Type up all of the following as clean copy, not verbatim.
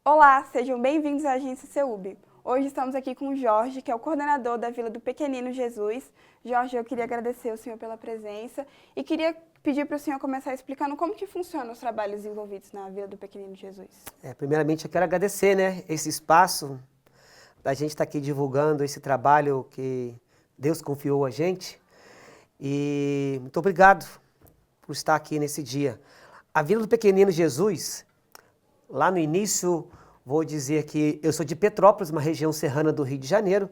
Olá, sejam bem-vindos à Agência CEUB. Hoje estamos aqui com o Jorge, que é o coordenador da Vila do Pequenino Jesus. Jorge, eu queria agradecer ao senhor pela presença e queria pedir para o senhor começar explicando como que funcionam os trabalhos envolvidos na Vila do Pequenino Jesus. Primeiramente, eu quero agradecer, esse espaço da gente estar aqui divulgando esse trabalho que Deus confiou a gente. E muito obrigado por estar aqui nesse dia. A Vila do Pequenino Jesus, lá no início, vou dizer que eu sou de Petrópolis, uma região serrana do Rio de Janeiro.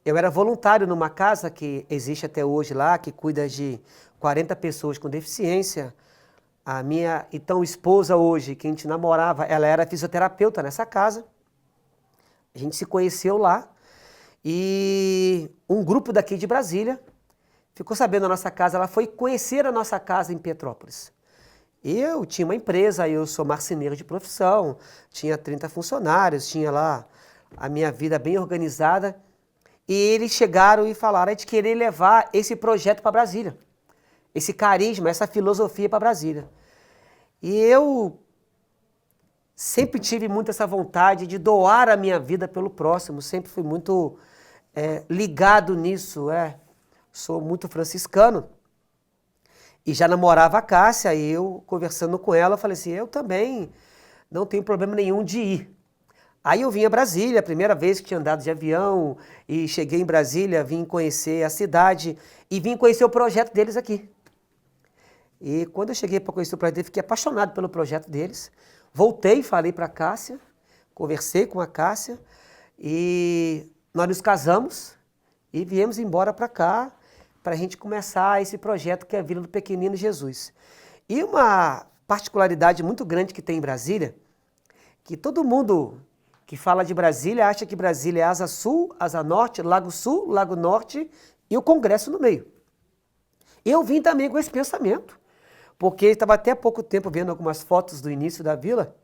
Eu era voluntário numa casa que existe até hoje lá, que cuida de 40 pessoas com deficiência. A minha então esposa hoje, que a gente namorava, ela era fisioterapeuta nessa casa. A gente se conheceu lá e um grupo daqui de Brasília ficou sabendo da nossa casa, ela foi conhecer a nossa casa em Petrópolis. Eu tinha uma empresa, eu sou marceneiro de profissão, tinha 30 funcionários, tinha lá a minha vida bem organizada. E eles chegaram e falaram de querer levar esse projeto para Brasília, esse carisma, essa filosofia para Brasília. E eu sempre tive muito essa vontade de doar a minha vida pelo próximo, sempre fui muito ligado nisso. Sou muito franciscano. E já namorava a Cássia, e eu, conversando com ela, falei assim, eu também não tenho problema nenhum de ir. Aí eu vim a Brasília, a primeira vez que tinha andado de avião, e cheguei em Brasília, vim conhecer a cidade, e vim conhecer o projeto deles aqui. E quando eu cheguei para conhecer o projeto deles, fiquei apaixonado pelo projeto deles. Voltei, falei para a Cássia, conversei com a Cássia, e nós nos casamos, e viemos embora para cá, para a gente começar esse projeto que é a Vila do Pequenino Jesus. E uma particularidade muito grande que tem em Brasília, que todo mundo que fala de Brasília acha que Brasília é Asa Sul, Asa Norte, Lago Sul, Lago Norte e o Congresso no meio. Eu vim também com esse pensamento, porque estava até há pouco tempo vendo algumas fotos do início da vila,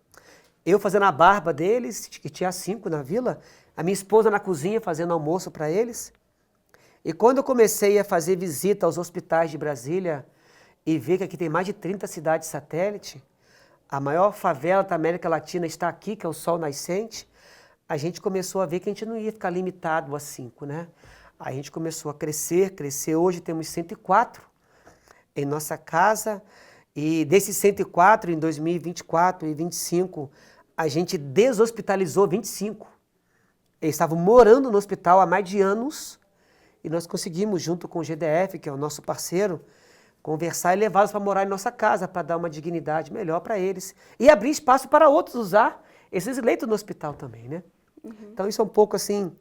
eu fazendo a barba deles, que tinha 5 na vila, a minha esposa na cozinha fazendo almoço para eles. E quando eu comecei a fazer visita aos hospitais de Brasília e ver que aqui tem mais de 30 cidades satélite, a maior favela da América Latina está aqui, que é o Sol Nascente, a gente começou a ver que a gente não ia ficar limitado a 5, né? A gente começou a crescer, hoje temos 104 em nossa casa, e desses 104, em 2024 e 2025, a gente deshospitalizou 25. Eles estavam morando no hospital há mais de anos, e nós conseguimos, junto com o GDF, que é o nosso parceiro, conversar e levá-los para morar em nossa casa, para dar uma dignidade melhor para eles. E abrir espaço para outros usar esses leitos no hospital também, né? Então isso é um pouco assim,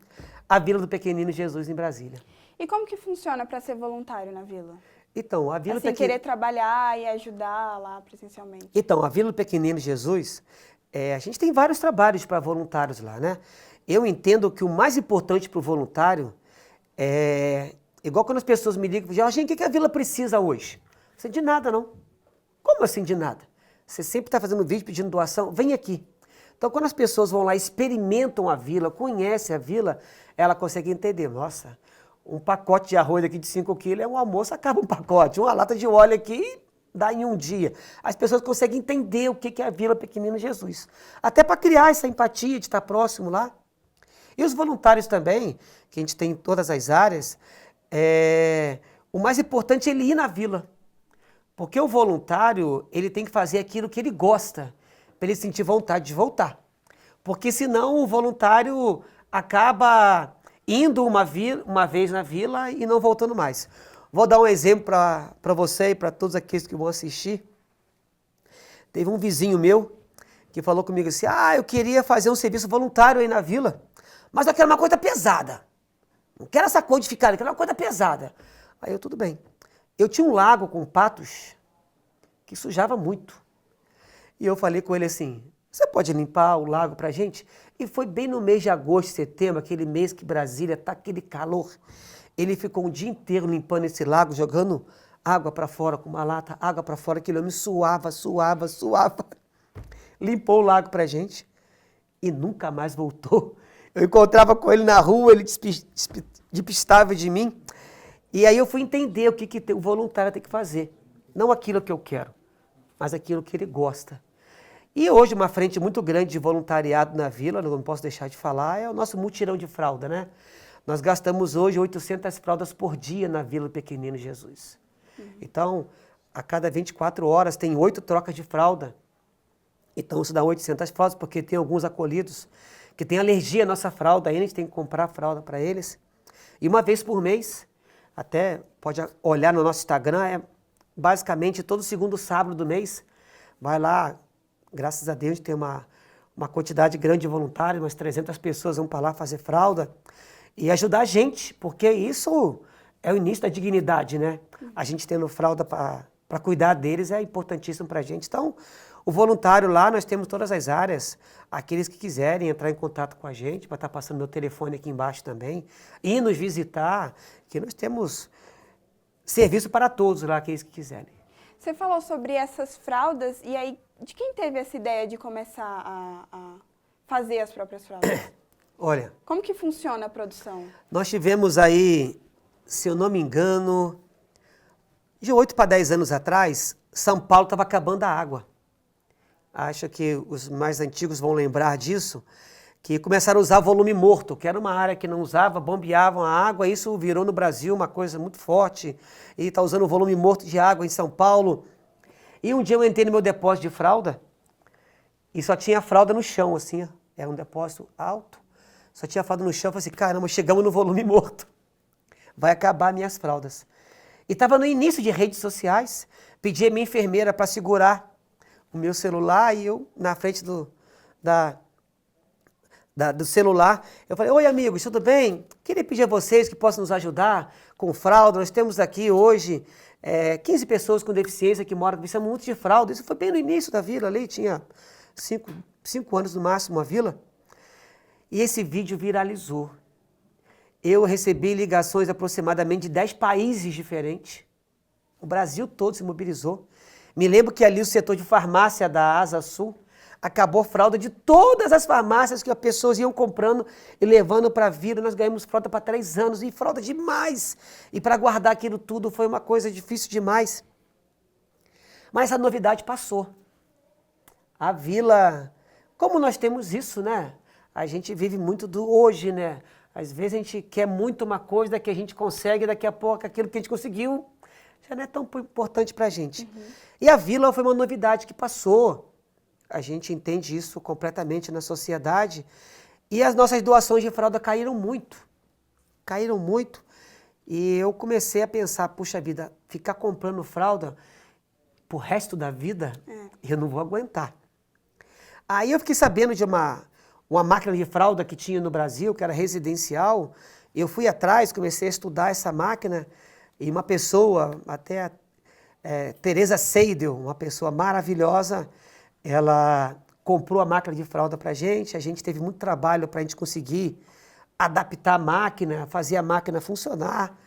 a Vila do Pequenino Jesus em Brasília. E como que funciona para ser voluntário na vila? Então, a Vila Assim, querer trabalhar e ajudar lá presencialmente. Então, a Vila do Pequenino Jesus, a gente tem vários trabalhos para voluntários lá, né? Eu entendo que o mais importante para o voluntário igual quando as pessoas me ligam, Jorginho, o que a vila precisa hoje? Você de nada, não. Como assim de nada? Você sempre está fazendo vídeo pedindo doação, vem aqui. Então, quando as pessoas vão lá, experimentam a vila, conhecem a vila, ela consegue entender. Nossa, um pacote de arroz aqui de 5 quilos é um almoço, acaba um pacote. Uma lata de óleo aqui dá em um dia. As pessoas conseguem entender o que é a Vila Pequenino Jesus. Até para criar essa empatia de estar próximo lá. E os voluntários também, que a gente tem em todas as áreas, o mais importante é ele ir na vila. Porque o voluntário, ele tem que fazer aquilo que ele gosta, para ele sentir vontade de voltar. Porque senão o voluntário acaba indo uma vez na vila e não voltando mais. Vou dar um exemplo para você e para todos aqueles que vão assistir. Teve um vizinho meu que falou comigo assim, eu queria fazer um serviço voluntário aí na vila, mas eu quero uma coisa pesada. Não quero essa coisa de ficar, eu quero uma coisa pesada. Aí eu, tudo bem. Eu tinha um lago com patos que sujava muito. E eu falei com ele assim, você pode limpar o lago pra gente? E foi bem no mês de agosto, setembro, aquele mês que Brasília tá aquele calor. Ele ficou um dia inteiro limpando esse lago, jogando água para fora com uma lata, água para fora, aquele homem suava. Limpou o lago pra gente e nunca mais voltou. Eu encontrava com ele na rua, ele despistava de mim. E aí eu fui entender o que o voluntário tem que fazer. Não aquilo que eu quero, mas aquilo que ele gosta. E hoje uma frente muito grande de voluntariado na vila, não posso deixar de falar, é o nosso mutirão de fralda, né? Nós gastamos hoje 800 fraldas por dia na Vila do Pequenino Jesus. Então, a cada 24 horas tem 8 trocas de fralda. Então, isso dá 800 fraldas, porque tem alguns acolhidos que têm alergia à nossa fralda, aí a gente tem que comprar fralda para eles. E uma vez por mês, até pode olhar no nosso Instagram, é basicamente todo segundo sábado do mês, vai lá, graças a Deus, tem uma quantidade grande de voluntários, umas 300 pessoas vão para lá fazer fralda e ajudar a gente, porque isso é o início da dignidade, né? A gente tendo fralda para cuidar deles é importantíssimo para a gente. Então, o voluntário lá, nós temos todas as áreas, aqueles que quiserem entrar em contato com a gente, vai estar passando meu telefone aqui embaixo também, e nos visitar, que nós temos serviço para todos lá, aqueles que quiserem. Você falou sobre essas fraldas, e aí, de quem teve essa ideia de começar a fazer as próprias fraldas? Olha, Como que funciona a produção? nós tivemos aí, se eu não me engano, de 8 para 10 anos atrás, São Paulo estava acabando a água. Acho que os mais antigos vão lembrar disso, que começaram a usar volume morto, que era uma área que não usava, bombeavam a água, isso virou no Brasil uma coisa muito forte, e está usando o volume morto de água em São Paulo. E um dia eu entrei no meu depósito de fralda, e só tinha fralda no chão, assim, era um depósito alto, só tinha fralda no chão, eu falei assim, caramba, chegamos no volume morto, vai acabar minhas fraldas. E estava no início de redes sociais, pedi a minha enfermeira para segurar o meu celular, e eu na frente do celular, eu falei, oi amigos, tudo bem? Queria pedir a vocês que possam nos ajudar com fralda, nós temos aqui hoje 15 pessoas com deficiência que moram, precisamos muito de fralda, isso foi bem no início da vila ali, tinha 5 anos no máximo a vila, e esse vídeo viralizou. Eu recebi ligações aproximadamente de 10 países diferentes, o Brasil todo se mobilizou. Me lembro que ali o setor de farmácia da Asa Sul, acabou fralda de todas as farmácias que as pessoas iam comprando e levando para a vila. Nós ganhamos fralda para 3 anos e fralda demais. E para guardar aquilo tudo foi uma coisa difícil demais. Mas a novidade passou. A vila, como nós temos isso, né? A gente vive muito do hoje, né? Às vezes a gente quer muito uma coisa que a gente consegue, daqui a pouco aquilo que a gente conseguiu já não é tão importante para a gente. E a vila foi uma novidade que passou. A gente entende isso completamente na sociedade. E as nossas doações de fralda caíram muito. Caíram muito. E eu comecei a pensar, puxa vida, ficar comprando fralda pro resto da vida, eu não vou aguentar. Aí eu fiquei sabendo de uma máquina de fralda que tinha no Brasil, que era residencial. Eu fui atrás, comecei a estudar essa máquina. E uma pessoa, até Teresa Seidel, uma pessoa maravilhosa, ela comprou a máquina de fralda para a gente teve muito trabalho para a gente conseguir adaptar a máquina, fazer a máquina funcionar.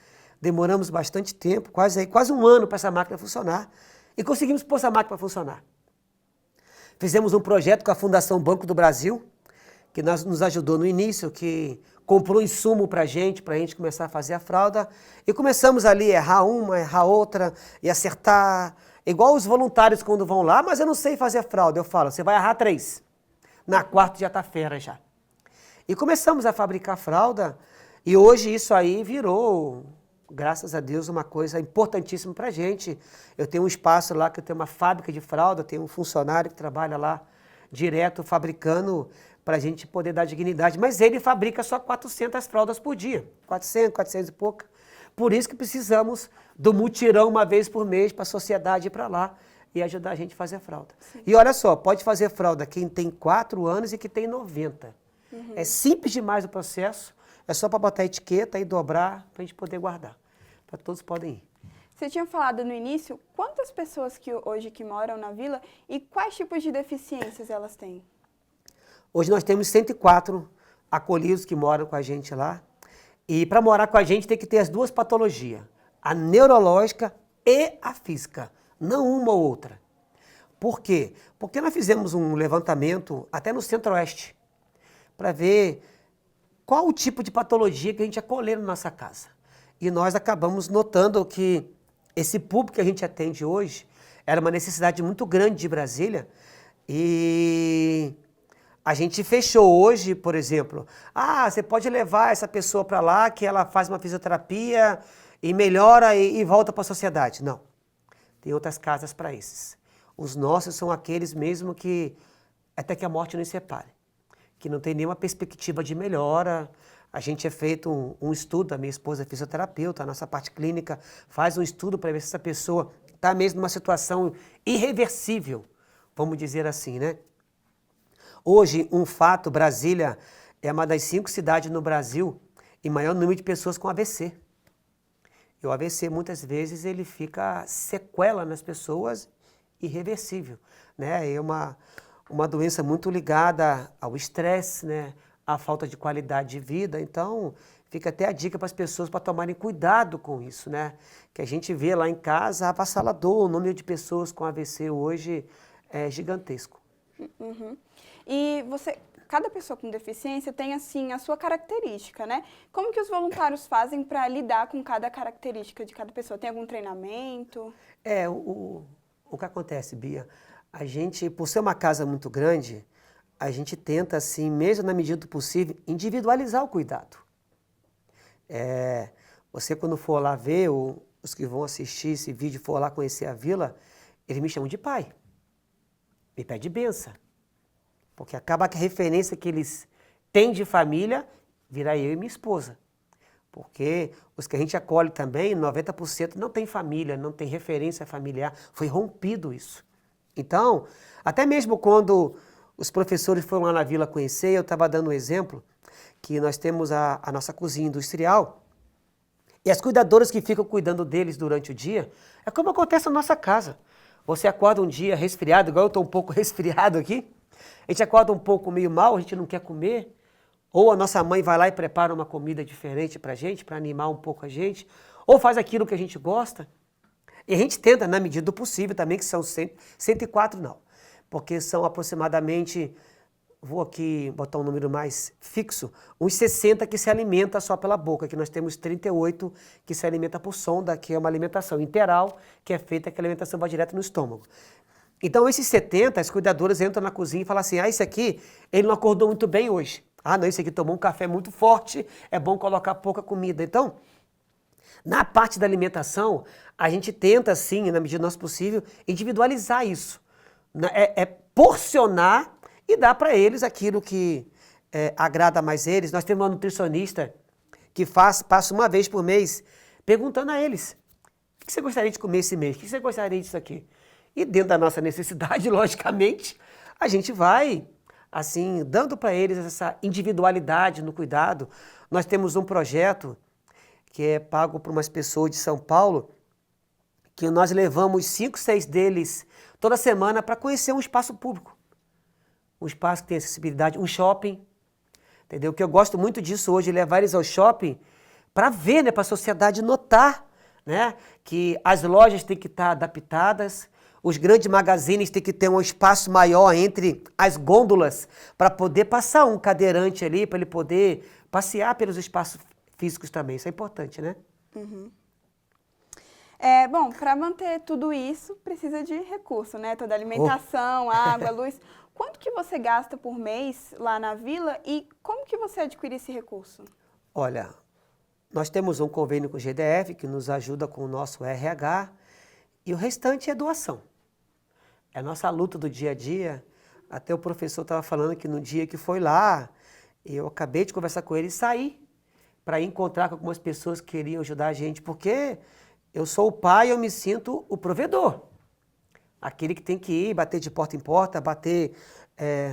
Demoramos bastante tempo, quase um ano para essa máquina funcionar, e conseguimos pôr essa máquina para funcionar. Fizemos um projeto com a Fundação Banco do Brasil, que nos ajudou no início, que comprou insumo para a gente começar a fazer a fralda, e começamos ali a errar uma, errar outra, e acertar, igual os voluntários quando vão lá, mas eu não sei fazer a fralda, eu falo, você vai errar 3, na quarta já está fera já. E começamos a fabricar fralda, e hoje isso aí virou, graças a Deus, uma coisa importantíssima para a gente. Eu tenho um espaço lá que eu tenho uma fábrica de fralda, tenho um funcionário que trabalha lá direto fabricando para a gente poder dar dignidade. Mas ele fabrica só 400 fraldas por dia, 400 e pouca. Por isso que precisamos do mutirão uma vez por mês para a sociedade ir para lá e ajudar a gente a fazer fralda. Sim. E olha só, pode fazer fralda quem tem 4 anos e que tem 90. É simples demais o processo, é só para botar a etiqueta e dobrar para a gente poder guardar. Para todos podem ir. Você tinha falado no início, quantas pessoas hoje que moram na vila e quais tipos de deficiências elas têm? Hoje nós temos 104 acolhidos que moram com a gente lá. E para morar com a gente tem que ter as 2 patologias, a neurológica e a física, não uma ou outra. Por quê? Porque nós fizemos um levantamento até no Centro-Oeste para ver qual o tipo de patologia que a gente acolher na nossa casa. E nós acabamos notando que esse público que a gente atende hoje era uma necessidade muito grande de Brasília, E a gente fechou hoje, por exemplo, você pode levar essa pessoa para lá que ela faz uma fisioterapia e melhora e volta para a sociedade. Não, tem outras casas para esses. Os nossos são aqueles mesmo que até que a morte nos separe, que não tem nenhuma perspectiva de melhora. A gente é feito um estudo, a minha esposa é fisioterapeuta, a nossa parte clínica faz um estudo para ver se essa pessoa está mesmo numa situação irreversível, vamos dizer assim, né? Hoje, um fato, Brasília é uma das 5 cidades no Brasil em maior número de pessoas com AVC. E o AVC, muitas vezes, ele fica sequela nas pessoas, irreversível, né? É uma doença muito ligada ao estresse, né? À falta de qualidade de vida. Então, fica até a dica para as pessoas para tomarem cuidado com isso, né? Que a gente vê lá em casa, avassalador, o número de pessoas com AVC hoje é gigantesco. Uhum. E cada pessoa com deficiência tem, assim, a sua característica, né? Como que os voluntários fazem para lidar com cada característica de cada pessoa? Tem algum treinamento? O que acontece, Bia? A gente, por ser uma casa muito grande, a gente tenta, assim, mesmo na medida do possível, individualizar o cuidado. Você, quando for lá ver, os que vão assistir esse vídeo, for lá conhecer a vila, eles me chamam de pai. Me pede benção. Porque acaba que a referência que eles têm de família vira eu e minha esposa. Porque os que a gente acolhe também, 90% não tem família, não tem referência familiar. Foi rompido isso. Então, até mesmo quando os professores foram lá na vila conhecer, eu estava dando um exemplo, que nós temos a nossa cozinha industrial, e as cuidadoras que ficam cuidando deles durante o dia, é como acontece na nossa casa. Você acorda um dia resfriado, igual eu estou um pouco resfriado aqui, a gente acorda um pouco meio mal, a gente não quer comer, ou a nossa mãe vai lá e prepara uma comida diferente para a gente, para animar um pouco a gente, ou faz aquilo que a gente gosta. E a gente tenta, na medida do possível também, que são 104 não, porque são aproximadamente, vou aqui botar um número mais fixo, uns 60 que se alimenta só pela boca, que nós temos 38 que se alimenta por sonda, que é uma alimentação interal, que é feita que a alimentação vai direto no estômago. Então esses 70, as cuidadoras entram na cozinha e falam assim, esse aqui, ele não acordou muito bem hoje. Não, esse aqui tomou um café muito forte, é bom colocar pouca comida. Então, na parte da alimentação, a gente tenta, sim, na medida do nosso possível, individualizar isso. Porcionar e dar para eles aquilo que agrada mais eles. Nós temos uma nutricionista que passa uma vez por mês perguntando a eles, o que você gostaria de comer esse mês? O que você gostaria disso aqui? E dentro da nossa necessidade, logicamente, a gente vai, assim, dando para eles essa individualidade no cuidado. Nós temos um projeto que é pago por umas pessoas de São Paulo, que nós levamos 5, 6 deles toda semana para conhecer um espaço público. Um espaço que tem acessibilidade, um shopping, entendeu? Que eu gosto muito disso hoje, levar eles ao shopping para ver, né, para a sociedade notar, né, que as lojas têm que estar adaptadas, os grandes magazines têm que ter um espaço maior entre as gôndolas para poder passar um cadeirante ali, para ele poder passear pelos espaços físicos também. Isso é importante, né? Uhum. Bom, para manter tudo isso, precisa de recurso, né? Toda alimentação, água, luz. Quanto que você gasta por mês lá na vila e como que você adquire esse recurso? Olha, nós temos um convênio com o GDF que nos ajuda com o nosso RH e o restante é doação. É a nossa luta do dia a dia. Até o professor estava falando que no dia que foi lá, eu acabei de conversar com ele e saí para encontrar com algumas pessoas que queriam ajudar a gente, porque eu sou o pai e eu me sinto o provedor. Aquele que tem que ir, bater de porta em porta, bater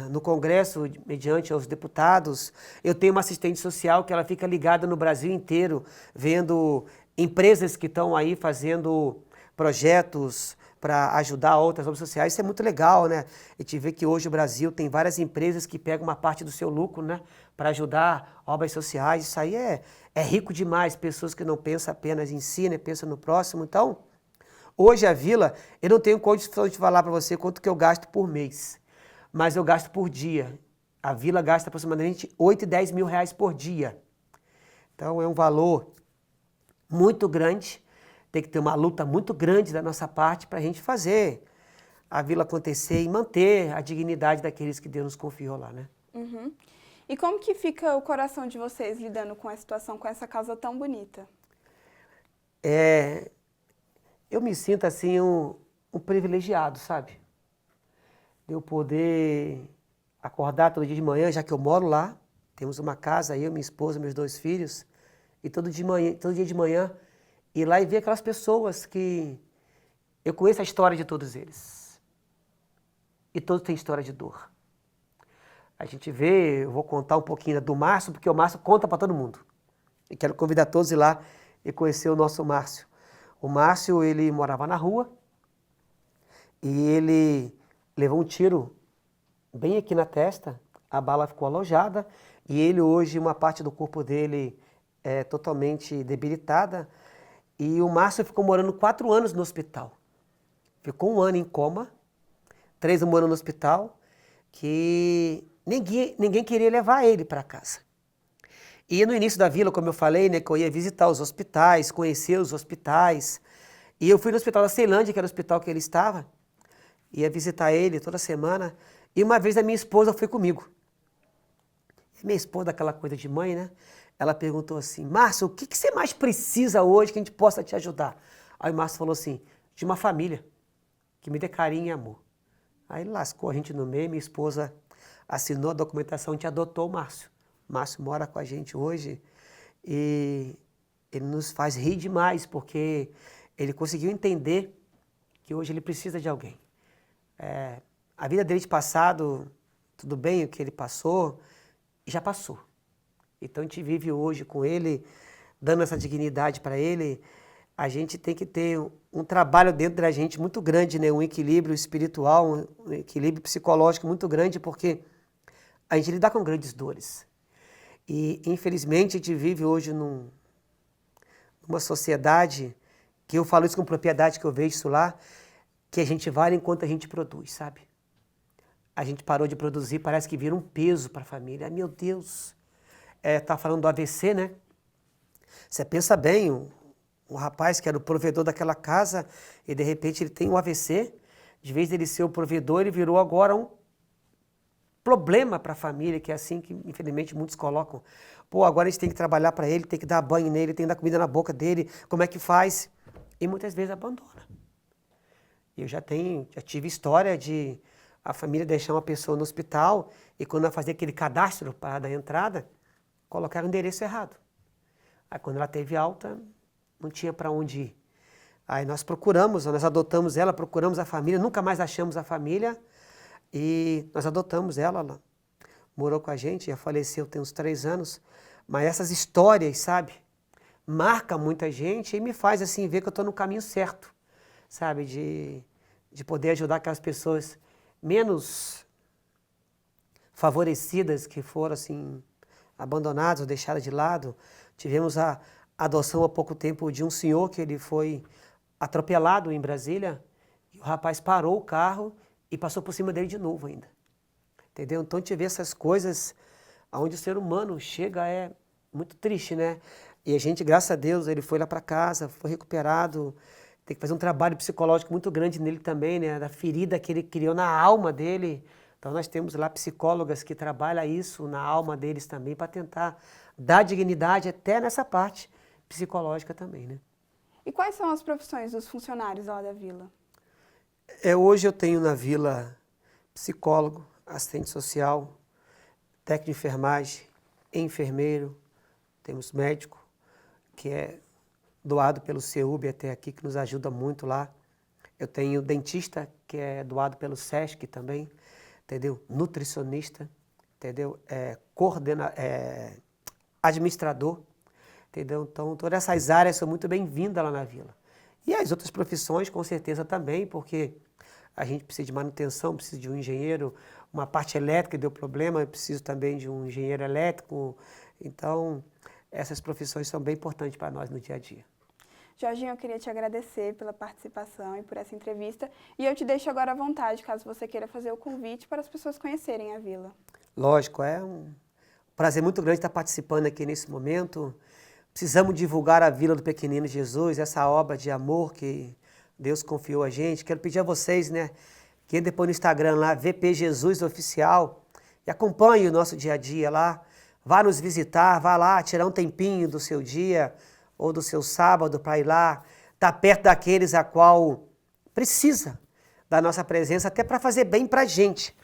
no Congresso, mediante aos deputados. Eu tenho uma assistente social que ela fica ligada no Brasil inteiro, vendo empresas que estão aí fazendo projetos para ajudar outras obras sociais. Isso é muito legal, né? A gente vê que hoje o Brasil tem várias empresas que pegam uma parte do seu lucro, né, para ajudar obras sociais. Isso aí é rico demais. Pessoas que não pensam apenas em si, né, pensam no próximo. Então, hoje a vila, eu não tenho condição de falar para você quanto que eu gasto por mês, mas eu gasto por dia. A vila gasta aproximadamente 8 e 10 mil reais por dia. Então é um valor muito grande, tem que ter uma luta muito grande da nossa parte para a gente fazer a vila acontecer e manter a dignidade daqueles que Deus nos confiou lá, né? Uhum. E como que fica o coração de vocês lidando com a situação, com essa causa tão bonita? Eu me sinto assim um privilegiado, sabe? De eu poder acordar todo dia de manhã, já que eu moro lá, temos uma casa, eu, minha esposa, meus 2 filhos, e todo dia de manhã ir lá e ver aquelas pessoas que eu conheço a história de todos eles. E todos têm história de dor. A gente vê, eu vou contar um pouquinho do Márcio, porque o Márcio conta para todo mundo. E quero convidar todos a ir lá e conhecer o nosso Márcio. O Márcio, ele morava na rua e ele levou um tiro bem aqui na testa, a bala ficou alojada e ele hoje, uma parte do corpo dele é totalmente debilitada e o Márcio ficou morando 4 anos no hospital. Ficou 1 ano em coma, 3 morando no hospital, que ninguém queria levar ele para casa. E no início da vila, como eu falei, né, que eu ia visitar os hospitais, conhecer os hospitais. E eu fui no hospital da Ceilândia, que era o hospital que ele estava, ia visitar ele toda semana. E uma vez a minha esposa foi comigo. Minha esposa, aquela coisa de mãe, né? Ela perguntou assim, Márcio, o que você mais precisa hoje que a gente possa te ajudar? Aí o Márcio falou assim, de uma família que me dê carinho e amor. Aí lascou a gente no meio, minha esposa assinou a documentação, a gente adotou o Márcio. O Márcio mora com a gente hoje e ele nos faz rir demais, porque ele conseguiu entender que hoje ele precisa de alguém. A vida dele de passado, tudo bem o que ele passou, já passou. Então a gente vive hoje com ele, dando essa dignidade para ele. A gente tem que ter um trabalho dentro da gente muito grande, né? Um equilíbrio espiritual, um equilíbrio psicológico muito grande, porque a gente lida com grandes dores. E, infelizmente, a gente vive hoje numa sociedade, que eu falo isso com propriedade, que eu vejo isso lá, que a gente vale enquanto a gente produz, sabe? A gente parou de produzir, parece que vira um peso para a família. Ai, meu Deus! Tá falando do AVC, né? Você pensa bem, um rapaz que era o provedor daquela casa, e de repente ele tem um AVC, de vez de ele ser o provedor, ele virou agora um problema para a família, que é assim que, infelizmente, muitos colocam. Pô, agora a gente tem que trabalhar para ele, tem que dar banho nele, tem que dar comida na boca dele, como é que faz? E muitas vezes abandona. Eu já tive história de a família deixar uma pessoa no hospital e quando ela fazia aquele cadastro para dar entrada, colocaram o endereço errado. Aí quando ela teve alta, não tinha para onde ir. Aí nós adotamos ela, procuramos a família, nunca mais achamos a família, e nós adotamos ela morou com a gente, já faleceu tem uns 3 anos, mas essas histórias, sabe, marcam muita gente e me faz assim ver que eu estou no caminho certo, sabe, de poder ajudar aquelas pessoas menos favorecidas que foram assim abandonadas ou deixadas de lado. Tivemos a adoção há pouco tempo de um senhor que ele foi atropelado em Brasília e o rapaz parou o carro e passou por cima dele de novo ainda. Entendeu? Então a gente vê essas coisas onde o ser humano chega é muito triste, né? E a gente, graças a Deus, ele foi lá para casa, foi recuperado. Tem que fazer um trabalho psicológico muito grande nele também, né? Da ferida que ele criou na alma dele. Então nós temos lá psicólogas que trabalham isso na alma deles também para tentar dar dignidade até nessa parte psicológica também, né? E quais são as profissões dos funcionários lá da vila? Hoje eu tenho na vila psicólogo, assistente social, técnico de enfermagem, enfermeiro, temos médico, que é doado pelo CEUB até aqui, que nos ajuda muito lá. Eu tenho dentista, que é doado pelo SESC também, entendeu? Nutricionista, entendeu? Administrador, entendeu? Então, todas essas áreas são muito bem-vindas lá na vila. E as outras profissões, com certeza, também, porque a gente precisa de manutenção, precisa de um engenheiro, uma parte elétrica deu problema, eu preciso também de um engenheiro elétrico. Então, essas profissões são bem importantes para nós no dia a dia. Jorginho, eu queria te agradecer pela participação e por essa entrevista. E eu te deixo agora à vontade, caso você queira fazer o convite para as pessoas conhecerem a vila. Lógico, é um prazer muito grande estar participando aqui nesse momento. Precisamos divulgar a Vila do Pequenino Jesus, essa obra de amor que Deus confiou a gente. Quero pedir a vocês, né, que entra depois no Instagram lá, VP Jesus Oficial, e acompanhe o nosso dia a dia lá. Vá nos visitar, vá lá tirar um tempinho do seu dia ou do seu sábado para ir lá, estar perto daqueles a qual precisa da nossa presença, até para fazer bem para a gente.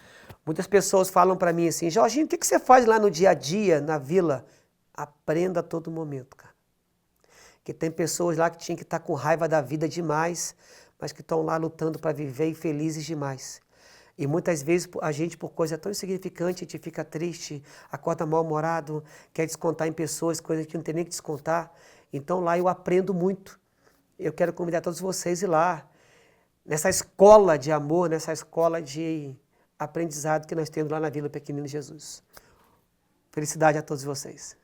Muitas pessoas falam para mim assim, Jorginho, o que você faz lá no dia a dia, na vila? Aprenda a todo momento, cara. Porque tem pessoas lá que tinham que estar com raiva da vida demais, mas que estão lá lutando para viver e felizes demais. E muitas vezes a gente, por coisa tão insignificante, a gente fica triste, acorda mal-humorado, quer descontar em pessoas, coisas que não tem nem que descontar. Então lá eu aprendo muito. Eu quero convidar todos vocês a ir lá, nessa escola de amor, nessa escola de aprendizado que nós temos lá na Vila Pequenino Jesus. Felicidade a todos vocês.